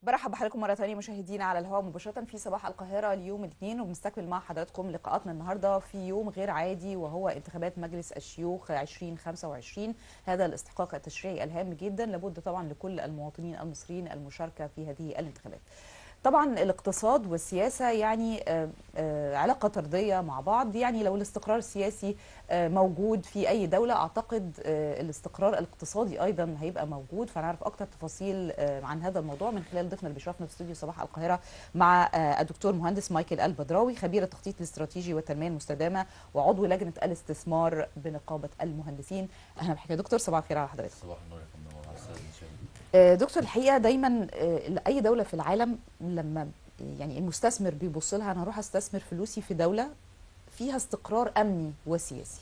برحب بحضراتكم مرة تانية مشاهدينا على الهواء مباشرة في صباح القاهرة اليوم الاثنين، وبنستكمل مع حضراتكم لقاءاتنا النهاردة في يوم غير عادي وهو انتخابات مجلس الشيوخ 2025. هذا الاستحقاق التشريعي الهام جدا، لابد طبعا لكل المواطنين المصريين المشاركة في هذه الانتخابات. طبعا الاقتصاد والسياسة يعني علاقة طردية مع بعض. يعني لو الاستقرار السياسي موجود في أي دولة، أعتقد الاستقرار الاقتصادي أيضا هيبقى موجود. فنعرف أكتر تفاصيل عن هذا الموضوع من خلال ضيفنا اللي بيشرفنا في استوديو صباح القاهرة مع الدكتور مهندس مايكل البدراوي، خبير التخطيط الاستراتيجي والتنمية المستدامة وعضو لجنة الاستثمار بنقابة المهندسين. أهلا بحضرتك يا دكتور، صباح الخير على حضرتك. صباح النور يا فندم وعلى السادة المشاهدين. دكتور، الحقيقه دايما اي دوله في العالم لما يعني المستثمر بيبص لها، انا هروح استثمر فلوسي في دوله فيها استقرار امني وسياسي.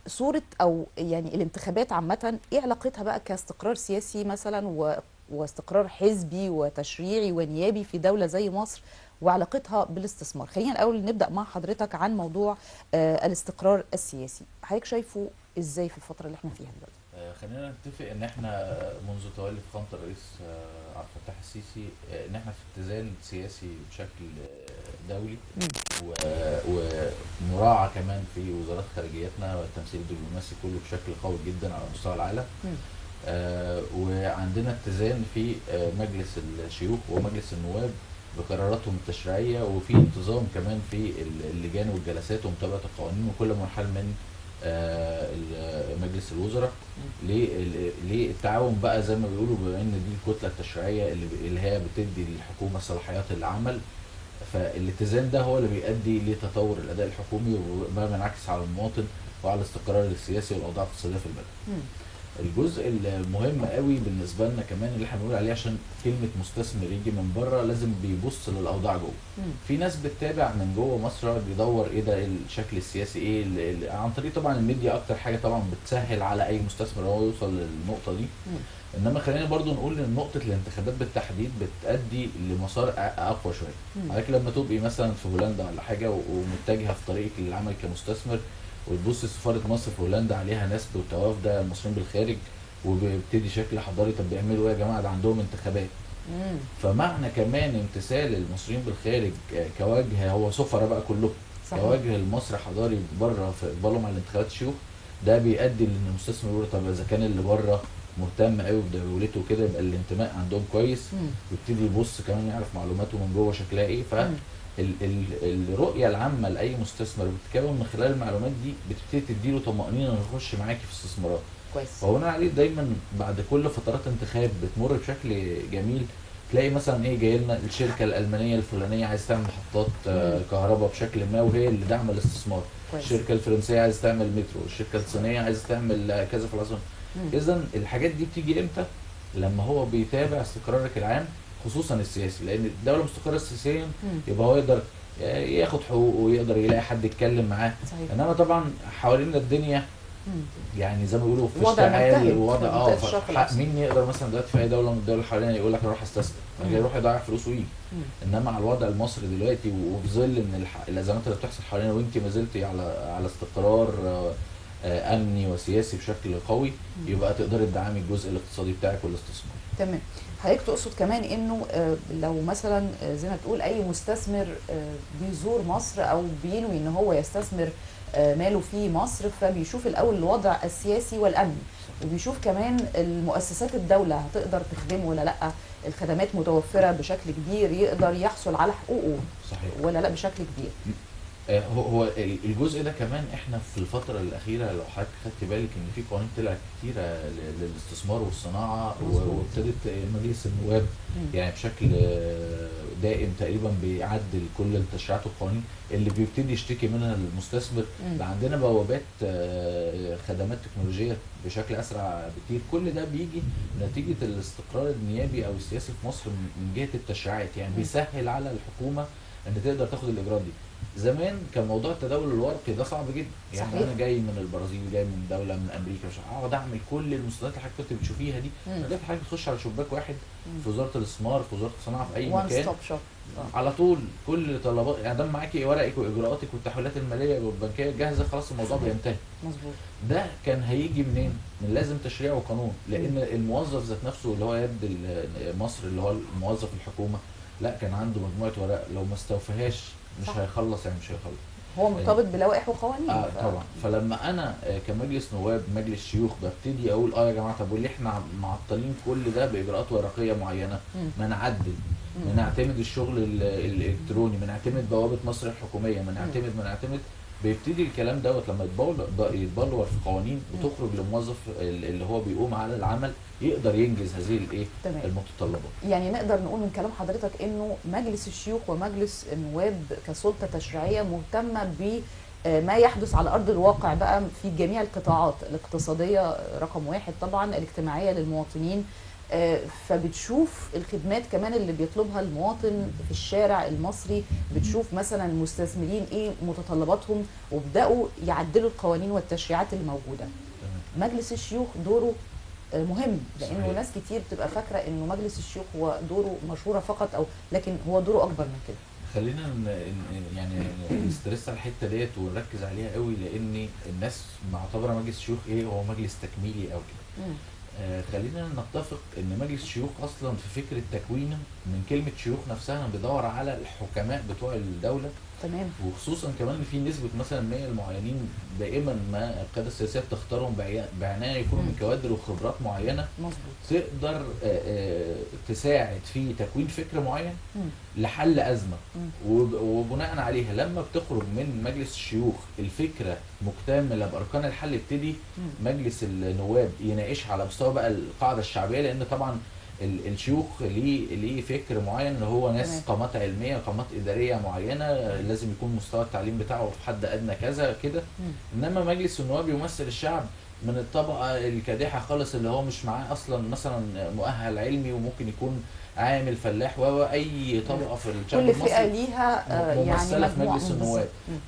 صوره او يعني الانتخابات عامه ايه علاقتها بقى كاستقرار سياسي مثلا واستقرار حزبي وتشريعي ونيابي في دوله زي مصر، وعلاقتها بالاستثمار؟ خلينا الاول نبدا مع حضرتك عن موضوع الاستقرار السياسي. حضرتك شايفه ازاي في الفتره اللي احنا فيها دلوقتي؟ خلينا نتفق ان احنا منذ تولي فخامة الرئيس عبد الفتاح السيسي ان احنا في اتزان سياسي بشكل دولي، ومراعاة كمان في وزارات خارجيتنا والتمثيل الدبلوماسي كله بشكل قوي جدا على مستوى العالم. وعندنا اتزان في مجلس الشيوخ ومجلس النواب بقراراتهم التشريعية، وفي انتظام كمان في اللجان والجلسات ومتابعة القوانين وكل مرحلة من مجلس الوزراء للتعاون بقى زي ما بيقولوا، بما ان دي الكتله التشريعيه اللي هي بتدي للحكومه صلاحيات العمل. فالاتزان ده هو اللي بيؤدي لتطور الاداء الحكومي وما ينعكس على المواطن وعلى الاستقرار السياسي والاوضاع الاقتصاديه في البلد. الجزء المهم قوي بالنسبه لنا كمان اللي احنا بنقول عليه، عشان كلمه مستثمر يجي من بره لازم بيبص للاوضاع جوه. في ناس بتتابع من جوه مصر بيدور ايه ده الشكل السياسي ايه عن طريق طبعا الميديا اكتر حاجه طبعا بتسهل على اي مستثمر هو يوصل للنقطه دي. انما خلينا برضو نقول ان نقطه الانتخابات بالتحديد بتؤدي لمسار اقوى شويه. عليك لما تبقي مثلا في هولندا ولا حاجه ومتجهه في طريقك للعمل كمستثمر، وتبص سفاره مصر في هولندا عليها ناس وتوافد المصريين بالخارج، وبيبتدي شكل حضاري. طب بيعملوا ايه يا جماعه؟ ده عندهم انتخابات. فمعنى كمان امتثال المصريين بالخارج كوجه، هو سفراء بقى كلهم، كوجه لمصر حضاري بره في اقبالهم على الانتخابات الشيوخ، ده بيؤدي لان المستثمر يقول طب اذا كان اللي بره مهتم قوي بدولته كده يبقى الانتماء عندهم كويس، ويبتدي يبص كمان يعرف معلوماته من جوه شكلها ايه. الرؤيه العامه لاي مستثمر بتتكون من خلال المعلومات دي، بتبتدي تديله طمانينه انه يخش معاكي في استثمارات كويس. فهنا عليه دايما بعد كل فترات انتخاب بتمر بشكل جميل، تلاقي مثلا ايه جاي لنا الشركه الالمانيه الفلانيه عايز تعمل محطات كهرباء بشكل ما وهي اللي داعمه الاستثمار. الشركه الفرنسيه عايز تعمل مترو، الشركه الصينيه عايز تعمل كذا في العاصمه. اذا الحاجات دي بتيجي امتى؟ لما هو بيتابع استقرارك العام خصوصا السياسي، لان الدوله مستقره سياسيا يبقى هو يقدر ياخد حقوقه ويقدر يلاقي حد يتكلم معاه. صحيح. انما طبعا حوالينا الدنيا يعني زي ما بيقولوا في وضع اشتعال ووضع مين يقدر مثلا دلوقتي في اي دوله من الدول اللي حوالينا يقول لك اروح استثمر، يروح يضيع فلوسه ويجي. انما على الوضع المصري دلوقتي وفي ظل ان الازمات اللي بتحصل حوالينا وانت ما زلتي على استقرار امني وسياسي بشكل قوي، يبقى تقدري تدعمي الجزء الاقتصادي بتاعك والاستثمار. تمام. حضرتك تقصد كمان انه لو مثلا زي ما بتقول اي مستثمر بيزور مصر او بينوي ان هو يستثمر ماله في مصر، فبيشوف الاول الوضع السياسي والامني، وبيشوف كمان المؤسسات الدوله هتقدر تخدمه ولا لا، الخدمات متوفره بشكل كبير، يقدر يحصل على حقوقه صحيح ولا لا بشكل كبير. هو الجزء ده كمان احنا في الفتره الاخيره لو حضرتك خدت بالك ان في قوانين طلعت كتيره للاستثمار والصناعه، وابتدت مجلس النواب يعني بشكل دائم تقريبا بيعدل كل التشريعات والقوانين اللي بيبتدي يشتكي منها المستثمر. عندنا بوابات خدمات تكنولوجيه بشكل اسرع بكتير. كل ده بيجي نتيجه الاستقرار النيابي او السياسي في مصر من جهه التشريعات، يعني بيسهل على الحكومه ان تقدر تاخد الاجراءات دي. زمان كان موضوع التداول الورقي ده صعب جدا، يعني صحيح. انا جاي من البرازيل، جاي من دوله من امريكا، مش اقعد اعمل كل المستندات اللي حضرتك كنت بتشوفيها دي. دلوقتي حضرتك بتخش على شباك واحد في وزاره الاستثمار، في وزاره الصناعه، في اي وان مكان، ستوب شوب على طول كل طلبات، يعني دام معاكي ورقك واجراءاتك والتحويلات الماليه والبنكيه جاهزه خلاص الموضوع بينتهي. مظبوط. ده كان هيجي منين؟ من لازم تشريع وقانون، لان الموظف ذات نفسه اللي هو يد مصر اللي هو الموظف الحكومه، لا كان عنده مجموعه ورق لو ما استوفاهاش مش صح. هيخلص، يعني مش هيخلص. هو مرتبط بلوائح وقوانين. طبعا. فلما انا كمجلس نواب مجلس شيوخ ببتدي اقول يا جماعه طب وليه احنا معطلين كل ده باجراءات ورقيه معينه؟ ما نعدل، ما نعتمد الشغل الالكتروني، ما نعتمد بوابه مصر الحكوميه، ما نعتمد. بيبتدي الكلام دوت لما يتبلور في قوانين وتخرج للموظف اللي هو بيقوم على العمل يقدر ينجز هذه المتطلبات. يعني نقدر نقول من كلام حضرتك انه مجلس الشيوخ ومجلس النواب كسلطه تشريعيه مهتمه بما يحدث على ارض الواقع بقى في جميع القطاعات الاقتصاديه رقم واحد، طبعا الاجتماعيه للمواطنين، فبتشوف الخدمات كمان اللي بيطلبها المواطن في الشارع المصري، بتشوف مثلا المستثمرين ايه متطلباتهم وبداوا يعدلوا القوانين والتشريعات اللي موجوده. مجلس الشيوخ دوره مهم، لانه صحيح. ناس كتير بتبقى فاكره انه مجلس الشيوخ هو دوره مشوره فقط، او لكن هو دوره اكبر من كده. خلينا يعني نسترس على الحته ديت ونركز عليها قوي، لان الناس معتبره مجلس الشيوخ ايه، هو مجلس تكميلي او كده. خلينا نتفق ان مجلس الشيوخ اصلا في فكره تكوينه من كلمه شيوخ نفسها بيدور على الحكماء بتوع الدوله. تمام. وخصوصا كمان في نسبه مثلا 100 المعينين دائما ما القياده السياسيه بتختارهم بعنايه يكونوا من كوادر وخبرات معينه. مظبوط. تقدر تساعد في تكوين فكر معين لحل ازمه، وبناء عليها لما بتخرج من مجلس الشيوخ الفكره مكتمله باركان الحل، يبتدي مجلس النواب يناقشها على مستوى بقى القاعده الشعبيه، لان طبعا الشيوخ ليه فكر معين اللي هو ناس قامات علميه قامات اداريه معينه، لازم يكون مستوى التعليم بتاعه في حد ادنى كذا كده. انما مجلس النواب يمثل الشعب من الطبقه الكادحه خالص اللي هو مش معاه اصلا مثلا مؤهل علمي، وممكن يكون عامل فلاح واي طبقه في الشعب المصري كل فئه ليها ممثله في مجلس النواب.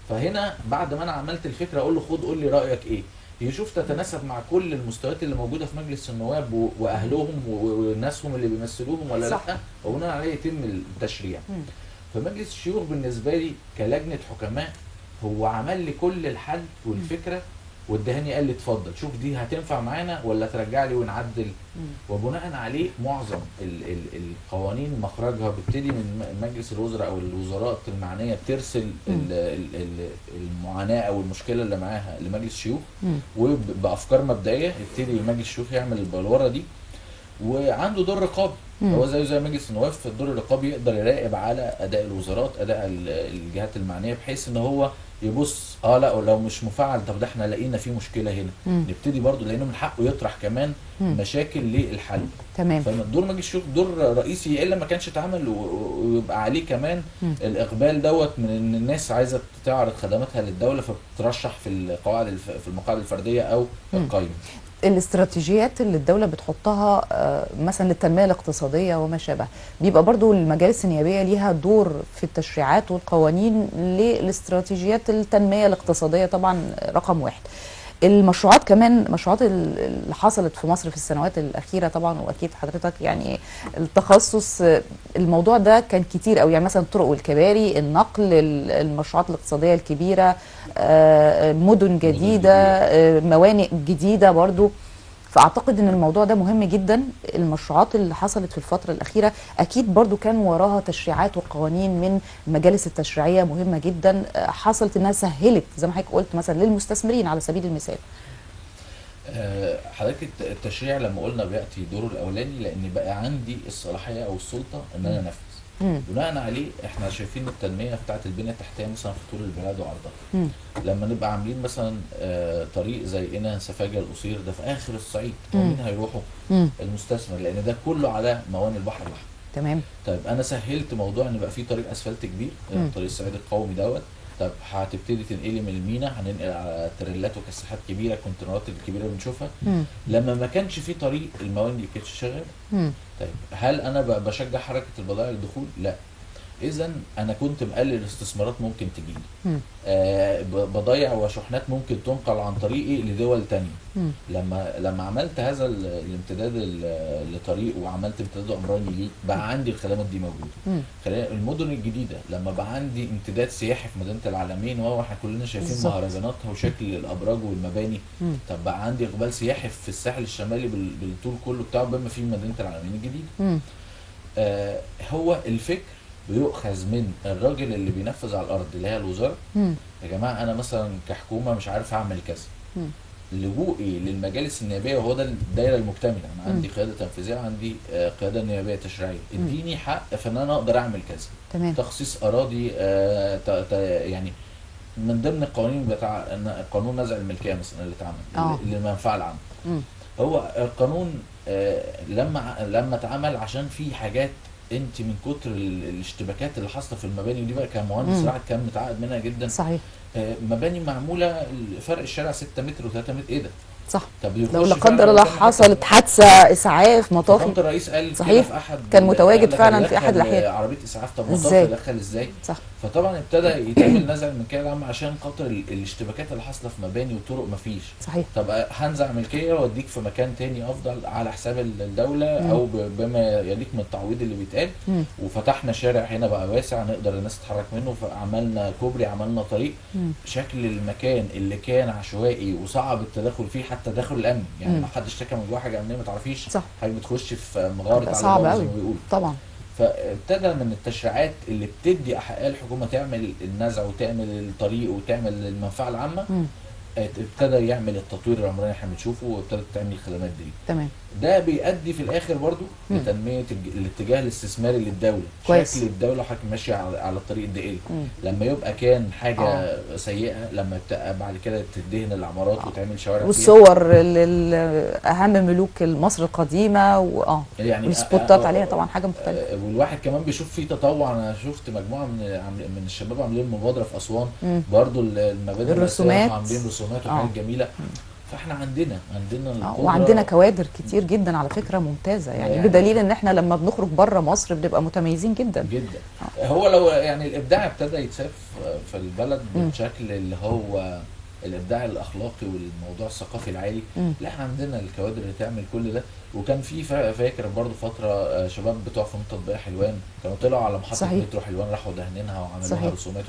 فهنا بعد ما انا عملت الفكره اقول له خد قول لي رايك ايه، يشوف تتناسب مع كل المستويات اللي موجوده في مجلس النواب واهلهم وناسهم اللي بيمثلوهم ولا لا، وبناء عليه يتم التشريع. فمجلس الشيوخ بالنسبه لي كلجنه حكماء هو عمل لي كل الحل والفكره وادهاني قال لي اتفضل شوف دي هتنفع معانا ولا ترجع لي ونعدل. وبناء عليه معظم القوانين مخرجها بيبتدي من مجلس الوزراء او الوزارات المعنيه بترسل المعاناه او المشكله اللي معاها لمجلس الشيوخ، وبافكار مبدئيه يبتدي مجلس الشيوخ يعمل البلوره دي، وعنده دور رقابي. هو زي مجلس النواب في الدور الرقابي يقدر يراقب على اداء الوزارات اداء الجهات المعنيه، بحيث ان هو يبص لا لو مش مفعل طب ده احنا لقينا فيه مشكله هنا، نبتدي برضو لانه من حقه يطرح كمان مشاكل للحل. تمام. فدور مجلس الشيوخ دور رئيسي الا ما كانش اتعمل، ويبقى عليه كمان الاقبال دوت من ان الناس عايزه تعرض خدماتها للدوله فبترشح في المقاعد الفرديه او القايمه. الاستراتيجيات اللي الدولة بتحطها مثلا للتنمية الاقتصادية وما شابه، بيبقى برضو المجالس النيابية ليها دور في التشريعات والقوانين للاستراتيجيات التنمية الاقتصادية طبعا رقم واحد. المشروعات كمان، مشروعات اللي حصلت في مصر في السنوات الأخيرة طبعا، وأكيد حضرتك يعني التخصص الموضوع ده كان كتير قوي، يعني مثلا الطرق والكباري، النقل، المشروعات الاقتصادية الكبيرة، مدن جديدة، موانئ جديدة برضو. فأعتقد أن الموضوع ده مهم جدا. المشروعات اللي حصلت في الفترة الأخيرة أكيد برضو كان وراها تشريعات وقوانين من المجالس التشريعية مهمة جدا، حصلت أنها سهلت زي ما حضرتك قلت مثلا للمستثمرين على سبيل المثال. حضرتك التشريع لما قلنا بيأتي دوره الأولاني لأن بقى عندي الصلاحية أو السلطة أن أنا أنفذ. بناء عليه احنا شايفين التنميه بتاعت البنيه التحتيه مثلا في طول البلاد وعرضها. لما نبقى عاملين مثلا طريق زي قنا سفاجه القصير ده في اخر الصعيد، مين هيروحوا؟ المستثمر، لان ده كله على موانئ البحر الاحمر. تمام. طيب انا سهلت موضوع ان يبقى في طريق اسفلت كبير، طريق الصعيد القومي دوت. طب هتبتدي تنقلي من المينا، هننقل على تريلات وكساحات كبيره، الكونتينرات الكبيره اللي بنشوفها. لما ما كانش في طريق الموانئ دي كانتش شغاله. طيب هل انا بشجع حركه البضائع للدخول؟ لا. اذا انا كنت مقلل استثمارات ممكن تجيلي، مم. بضيع وشحنات ممكن تنقل عن طريقي لدول تانية. مم. لما عملت هذا الامتداد لطريق، وعملت امتداد عمراني ليه، بقى عندي الخدمات دي موجوده. مم. المدن الجديده لما بقى عندي امتداد سياحي في مدينه العالمين، وهو احنا كلنا شايفين بالظبط. مهرجاناتها وشكل الابراج والمباني. مم. طب بقى عندي اقبال سياحي في الساحل الشمالي بالطول كله بتاعه، بما فيه مدينه العالمين الجديده. مم. هو الفكر بيؤخذ من الراجل اللي بينفذ على الارض اللي هي الوزاره. مم. يا جماعه انا مثلا كحكومه مش عارف اعمل كذا، مم. لجوئي للمجالس النيابيه، وهو ده الدايره المكتمله. انا عندي مم. قياده تنفيذيه وعندي قياده نيابيه تشريعيه، اديني حق في ان انا اقدر اعمل كذا. تمام. تخصيص اراضي، يعني من ضمن القوانين بتاع قانون نزع الملكيه مثلا اللي اتعمل للمنفعه العامه. مم. هو القانون لما اتعمل عشان في حاجات انت من كتر الاشتباكات اللي حاصله في المباني، ودي بقى كمهندس مم. واحد كان متعقد منها جدا. صحيح. مباني معموله فرق الشارع 6 متر و3 متر، ايه ده؟ صح. طب لو لا يخش قدر فعلا الله مكان حصلت حادثه اسعاف مطافي. فخامة الرئيس قال كده صحيح. في احد كان متواجد قال لك فعلا في هيدخل احد الاحيان. عربيه اسعاف، طب ازاي؟ مطافي يدخل ازاي؟ صح. فطبعا ابتدى يتعمل نزع الملكيه العامه عشان خاطر الاشتباكات اللي حاصله في مباني وطرق مفيش. صحيح. طب هنزع ملكيه واديك في مكان تاني افضل على حساب الدوله، مم. او بما يليق من التعويض اللي بيتقال. مم. وفتحنا شارع هنا بقى واسع نقدر الناس تتحرك منه، فعملنا كوبري، عملنا طريق. مم. شكل المكان اللي كان عشوائي وصعب التدخل فيه، حتى تدخل الامن، يعني مم. لو حد اشتكى من جوه حاجه امنيه ما تعرفيش، صح. حضرتك بتخش في مغاره على صعب الله قوي زي ما بيقولوا. طبعا. فابتدى من التشريعات اللي بتدي احقيه الحكومه تعمل النزع وتعمل الطريق وتعمل المنفعه العامه، مم. ابتدى يعمل التطوير العمراني اللي احنا بنشوفه، وابتدت تعمل الخدمات دي. تمام. ده بيؤدي في الاخر برضو مم. لتنميه الاتجاه الاستثماري للدوله. كويس. شكل الدوله حضرتك ماشيه على الطريق الدائري. مم. لما يبقى كان حاجه سيئه، لما بعد كده تدهن العمارات وتعمل شوارع فيها. والصور اهم ملوك مصر القديمه يعني والسبوتات عليها طبعا حاجه مختلفه. والواحد كمان بيشوف فيه تطوع. انا شفت مجموعه من الشباب عاملين مبادره في اسوان، مم. برضو المبادئ الرسومات. عاملين رسومات وحاجات جميله. فاحنا عندنا القدرة، وعندنا كوادر كتير جدا على فكره ممتازه، يعني بدليل ان احنا لما بنخرج بره مصر بنبقى متميزين جدا جدا. هو لو يعني الابداع ابتدى يتساب في البلد بالشكل اللي هو الابداع الاخلاقي والموضوع الثقافي العالي. لا عندنا الكوادر اللي تعمل كل ده. وكان في فاكر برضو فتره شباب بتوع فنون تطبيقيه حلوان كانوا طلعوا على محطه مترو حلوان، راحوا دهنينها وعملوها رسومات.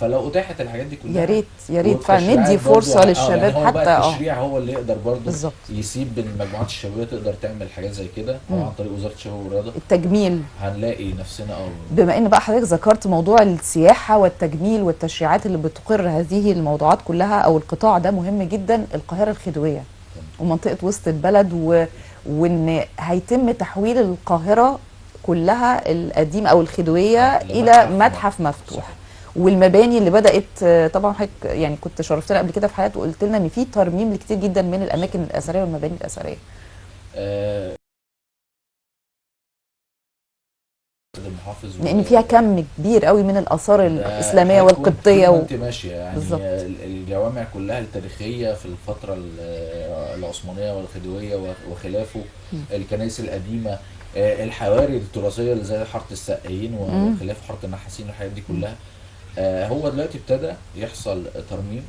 فلو اتاحت الحاجات دي كلها يا ريت فعلا ندي فرصه للشباب. يعني هو حتى بقى التشريع هو اللي يقدر برضو بالزبط. يسيب المجموعات الشبابيه تقدر تعمل حاجات زي كده، او عن طريق وزاره الشباب والرياضه التجميل. هنلاقي نفسنا بما ان بقى حضرتك ذكرت موضوع السياحه والتجميل والتشريعات اللي بتقر هذه الموضوعات كلها او القطاع ده مهم جدا، القاهره الخديويه ومنطقه وسط البلد، وان هيتم تحويل القاهره كلها القديمه او الخديويه الى متحف مفتوح. والمباني اللي بدات طبعا حضرتك يعني كنت شرفتنا قبل كده في حلقات وقلت لنا ان في ترميم لكتير جدا من الاماكن الاثريه والمباني الاثريه. لان فيها كم كبير قوي من الاثار الاسلاميه والقبطيه انت ماشيه يعني بالزبط. الجوامع كلها التاريخيه في الفتره العثمانيه والخديويه وخلافه، الكنائس القديمه، الحواري التراثيه اللي زي حاره السقايين وخلاف حاره النحاسين والحاجات دي كلها. هو دلوقتي ابتدى يحصل ترميم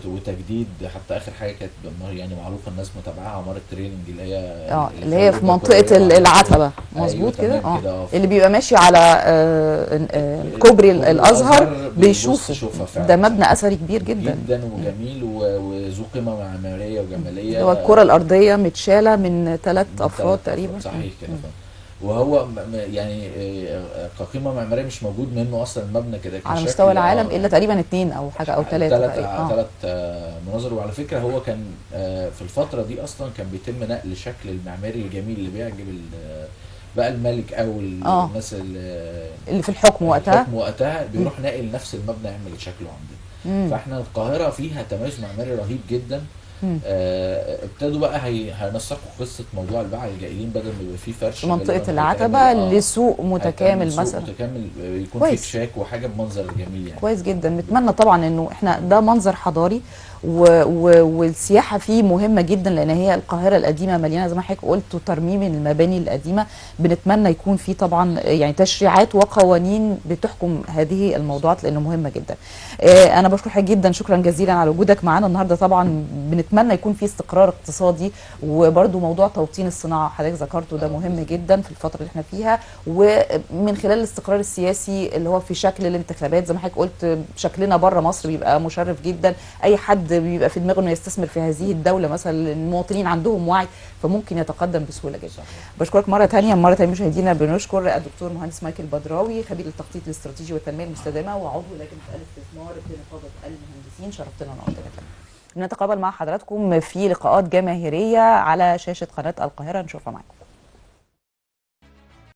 وتجديد. حتى اخر حاجه كانت يعني معروفه الناس متابعاها، عماره تريننج اللي هي في منطقه العتبه. مظبوط كده. اللي بيبقى ماشي على كوبري الازهر بيشوفه. ده مبنى اثري كبير جدا جدا وجميل وذو قيمه معماريه وجماليه. هو الكره الارضيه متشاله من 3 افراد تقريبا. صحيح كده. وهو يعني كقيمه معماريه مش موجود منه اصلا المبنى كده على مستوى العالم الا تقريبا 2 او حاجه او 3 ثلاث مناظر. وعلى فكره هو كان في الفتره دي اصلا كان بيتم نقل الشكل المعماري الجميل اللي بيعجب بقى الملك او الناس اللي في الحكم وقتها بيروح ناقل نفس المبنى يعمل شكله عندنا. فاحنا القاهره فيها تميز معماري رهيب جدا. ابتدوا بقى هينسقوا قصه موضوع الباعة الجائلين، بدل ما يبقى فيه فرش منطقه العتبه لسوق متكامل مثلا، متكامل يكون فيه كشاك وحاجه بمنظر جميل يعني. كويس جدا. نتمنى طبعا انه احنا ده منظر حضاري والسياحه فيه مهمه جدا، لان هي القاهره القديمه مليانه زي ما حضرتك قلت ترميم المباني القديمه. بنتمنى يكون في طبعا يعني تشريعات وقوانين بتحكم هذه الموضوعات لانه مهمه جدا. انا بشكر حضرتك جدا، شكرا جزيلا على وجودك معانا النهارده. طبعا بنتمنى يكون في استقرار اقتصادي، وبرده موضوع توطين الصناعه حضرتك ذكرته ده مهم جدا في الفتره اللي احنا فيها، ومن خلال الاستقرار السياسي اللي هو في شكل الانتخابات زي ما حضرتك قلت شكلنا بره مصر بيبقى مشرف جدا. اي حد بيبقى في دماغه انه يستثمر في هذه الدوله مثلا، المواطنين عندهم وعي فممكن يتقدم بسهوله جدا. بشكرك مره ثانيه مشاهدينا. بنشكر الدكتور مهندس مايكل بدراوي خبير التخطيط الاستراتيجي والتنميه المستدامه وعضو لجنه الاستثمار في نقابه المهندسين. شرفتنا ونورتنا كمان. بنتقابل مع حضراتكم في لقاءات جماهيريه على شاشه قناه القاهره، نشوفها معاكم.